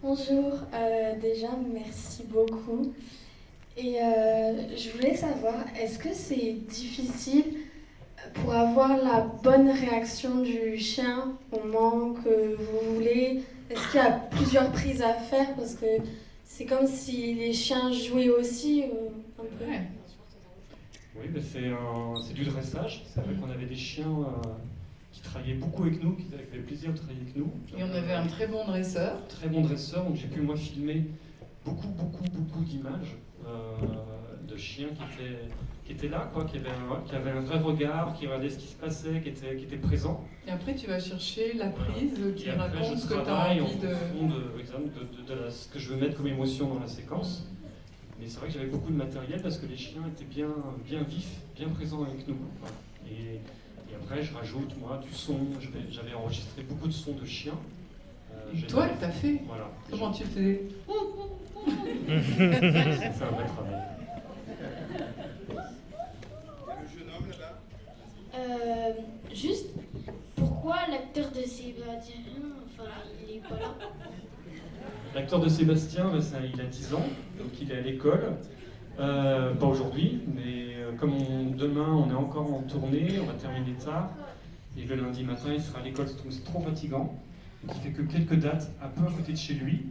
Bonjour, déjà merci beaucoup. Et je voulais savoir, est-ce que c'est difficile pour avoir la bonne réaction du chien au moment que vous voulez? Est-ce qu'il y a plusieurs prises à faire? Parce que c'est comme si les chiens jouaient aussi un peu. Ouais. Oui, mais c'est du dressage. C'est vrai qu'on avait des chiens qui travaillaient beaucoup avec nous, qui avaient plaisir de travailler avec nous. Et on avait un très bon dresseur. Très bon dresseur, donc j'ai pu moi filmer beaucoup d'images de chiens qui étaient là, quoi, qui avaient un vrai regard, qui regardaient ce qui se passait, qui étaient présents. Et après, tu vas chercher la prise qui Et après, raconte je ce que tu as travaille envie en fonction de ce que je veux mettre comme émotion dans la séquence. Mais c'est vrai que j'avais beaucoup de matériel parce que les chiens étaient bien vifs, bien présents avec nous. Voilà. Et après, je rajoute, moi, du son. J'avais enregistré beaucoup de sons de chiens. Et toi, t'as fait. Voilà. Comment tu faisais? C'est un vrai travail. Le jeune homme là-bas. Juste, pourquoi l'acteur de Sébastien, enfin, il est pas là? L'acteur de Sébastien, il a 10 ans, donc il est à l'école. Pas aujourd'hui, mais demain on est encore en tournée, on va terminer tard. Et le lundi matin, il sera à l'école, donc c'est trop fatigant. Donc il fait que quelques dates un peu à côté de chez lui,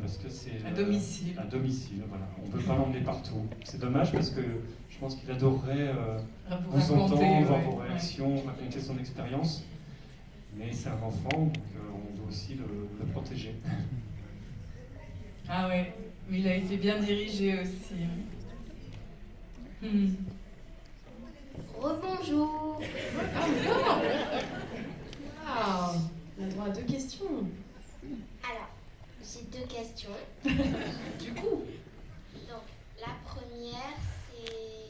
parce que c'est À domicile. À domicile, voilà. On ne peut pas l'emmener partout. C'est dommage parce que je pense qu'il adorerait vous raconter, entendre, voir ouais, vos réactions, raconter son expérience. Mais c'est un enfant, donc on doit aussi le protéger. Ah ouais, mais il a été bien dirigé aussi. Rebonjour. Ah, on a droit à 2 questions. Alors, j'ai 2 questions. Du coup, Donc, la première, c'est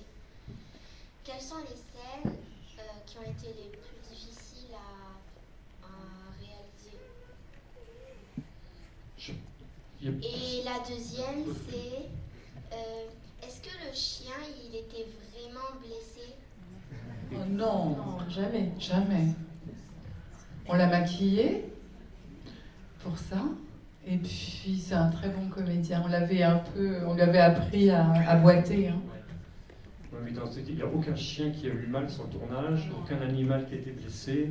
quelles sont les scènes qui ont été les plus difficiles à réaliser? Et la deuxième, c'est est-ce que le chien, il était vraiment blessé? Oh non, non, jamais. jamais. On l'a maquillé pour ça. Et puis c'est un très bon comédien. On lui avait appris à boiter. Hein. Oui, mais il n'y a aucun chien qui a eu mal sur le tournage, aucun animal qui a été blessé.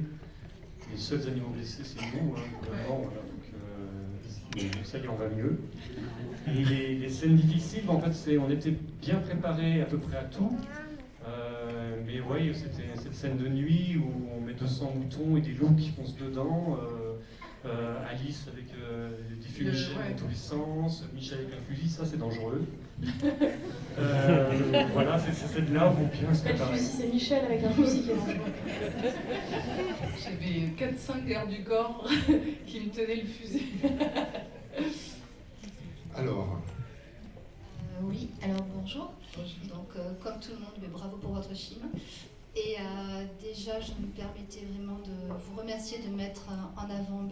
Les seuls animaux blessés, c'est nous, hein, vraiment, voilà. Donc, ça y est, on va mieux. Et les scènes difficiles, en fait, on était bien préparés à peu près à tout. Mais oui, c'était cette scène de nuit où on met 200 moutons et des loups qui foncent dedans. Alice avec des fumigènes dans tous les sens, Michel avec un fusil, ça c'est dangereux. Voilà, c'est celle-là où on bien se préparer. C'est Michel avec un fusil qui est dangereux. J'avais 4-5 gardes du corps qui me tenaient le fusil. Alors, Oui, alors bonjour. Donc, comme tout le monde, mais bravo pour votre film. Et déjà, je me permettais vraiment de vous remercier de mettre en avant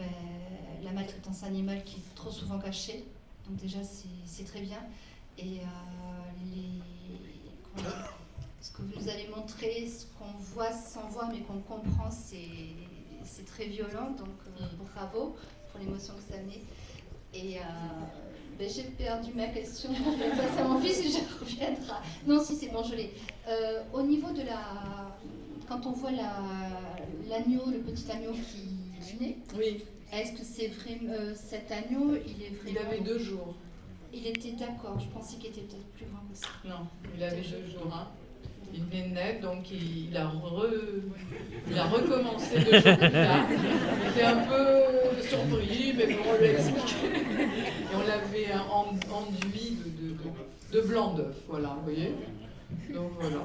la maltraitance animale qui est trop souvent cachée. Donc déjà, c'est très bien. Et ce que vous nous avez montré, ce qu'on voit sans voir mais qu'on comprend, c'est très violent. Donc bravo pour l'émotion que ça amenait. Et j'ai perdu ma question, je vais passer à mon fils et je reviendrai. Non, si, c'est bon, je l'ai. Au niveau de quand on voit l'agneau, le petit agneau qui naît, Oui, est-ce que c'est vrai, cet agneau, il est vraiment... il avait 2 jours. Il était d'accord, je pensais qu'il était peut-être plus grand que ça. Non, il avait 2 jours. Hein. Il venait de naître, donc il a recommencé 2 jours plus tard. Il était un peu surpris, mais bon, on lui a expliqué. Et on l'avait enduit de blanc d'œuf, voilà, vous voyez. Donc voilà.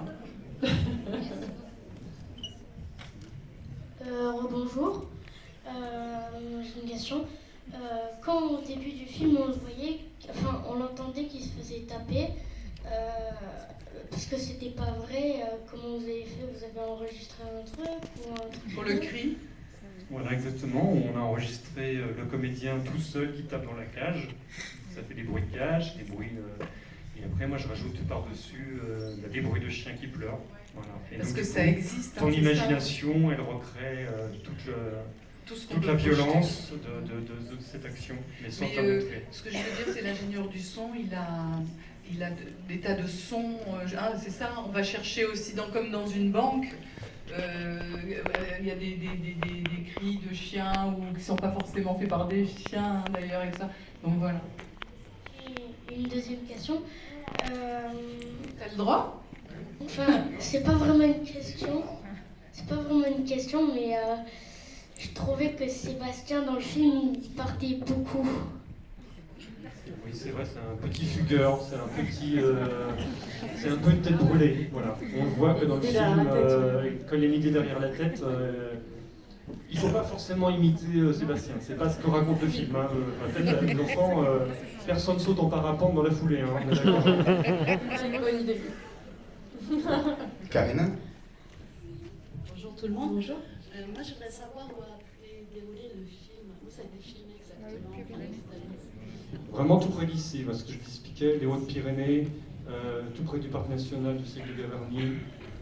Rebonjour. J'ai une question. Quand au début du film on le voyait, enfin on l'entendait qu'il se faisait taper, parce que c'était pas vrai, comment vous avez fait? Vous avez enregistré un truc ou un truc Pour le cri, Voilà, exactement. On a enregistré le comédien tout seul qui tape dans la cage. Ça fait des bruits de cage, des bruits. Et après, moi, je rajoute par-dessus des bruits de chiens qui pleurent. Voilà. Et parce donc, que du ça coup, existe. ton c'est imagination, elle recrée toute tout ce qu'on toute peut la projeter. violence de cette action, mais sans la montrer. Ce que je veux dire, c'est l'ingénieur du son, il a des tas de sons. C'est ça, on va chercher aussi, comme dans une banque, il y a des cris de chiens ou qui ne sont pas forcément faits par des chiens d'ailleurs et ça. Donc voilà. Et une deuxième question. T'as le droit? Enfin, c'est pas vraiment une question. C'est pas vraiment une question, mais je trouvais que Sébastien dans le film il partait beaucoup. Oui, c'est vrai, c'est un petit fugueur, c'est un peu une tête brûlée. Voilà. On voit que dans le film, quand il y a une idée derrière la tête, il ne faut pas forcément imiter Sébastien. C'est pas ce que raconte le film. Hein. Peut-être les enfants, personne saute en parapente dans la foulée. Hein. On est d'accord. C'est une bonne idée. Karina? Bonjour tout le monde. Bonjour. Moi, je voudrais savoir où a été déroulé le film, où ça a été filmé exactement. Vraiment tout près d'ici, parce que je t'expliquais, les Hautes-Pyrénées, tout près du parc national du Seigle de Gavarnie,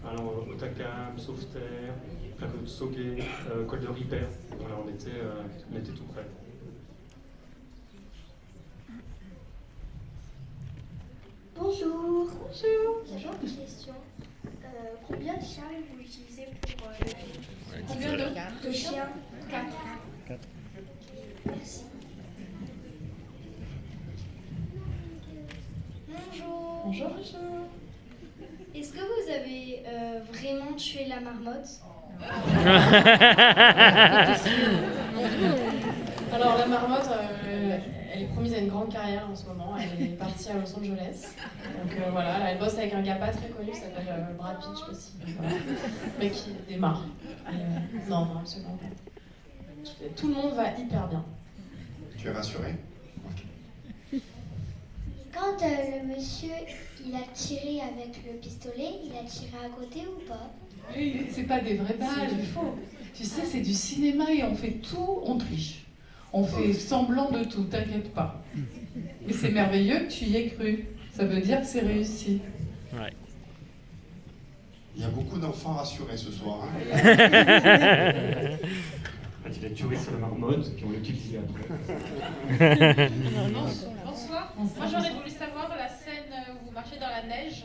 alors Otakam, Sauveterre, Plateau de Sauguet, Col de Ripert. Voilà, on était tout près. Bonjour. Bonjour. Bonjour. Une question. Combien de chiens vous utilisez pour le film? Combien De chiens? 4. Merci. Bonjour. Bonjour. Est-ce que vous avez vraiment tué la marmotte? Alors la marmotte, elle est promise à une grande carrière en ce moment. Elle est partie à Los Angeles. Donc voilà, là, elle bosse avec un gars pas très connu qui s'appelle Brad Pitt, je sais pas si voilà. Mais qui démarre. Non, absolument pas. Tout le monde va hyper bien. Tu es rassuré? Quand le monsieur il a tiré avec le pistolet, il a tiré à côté ou pas? C'est pas des vraies balles. C'est du faux. Tu sais, c'est du cinéma et on fait tout, on triche. On fait semblant de tout, t'inquiète pas. Mais c'est merveilleux que tu y aies cru. Ça veut dire que c'est réussi. Ouais. Il y a beaucoup d'enfants rassurés ce soir. Hein. Il a tué sur la marmotte, puis on l'a utilisé après. Bonsoir. Moi j'aurais voulu savoir la scène où vous marchez dans la neige.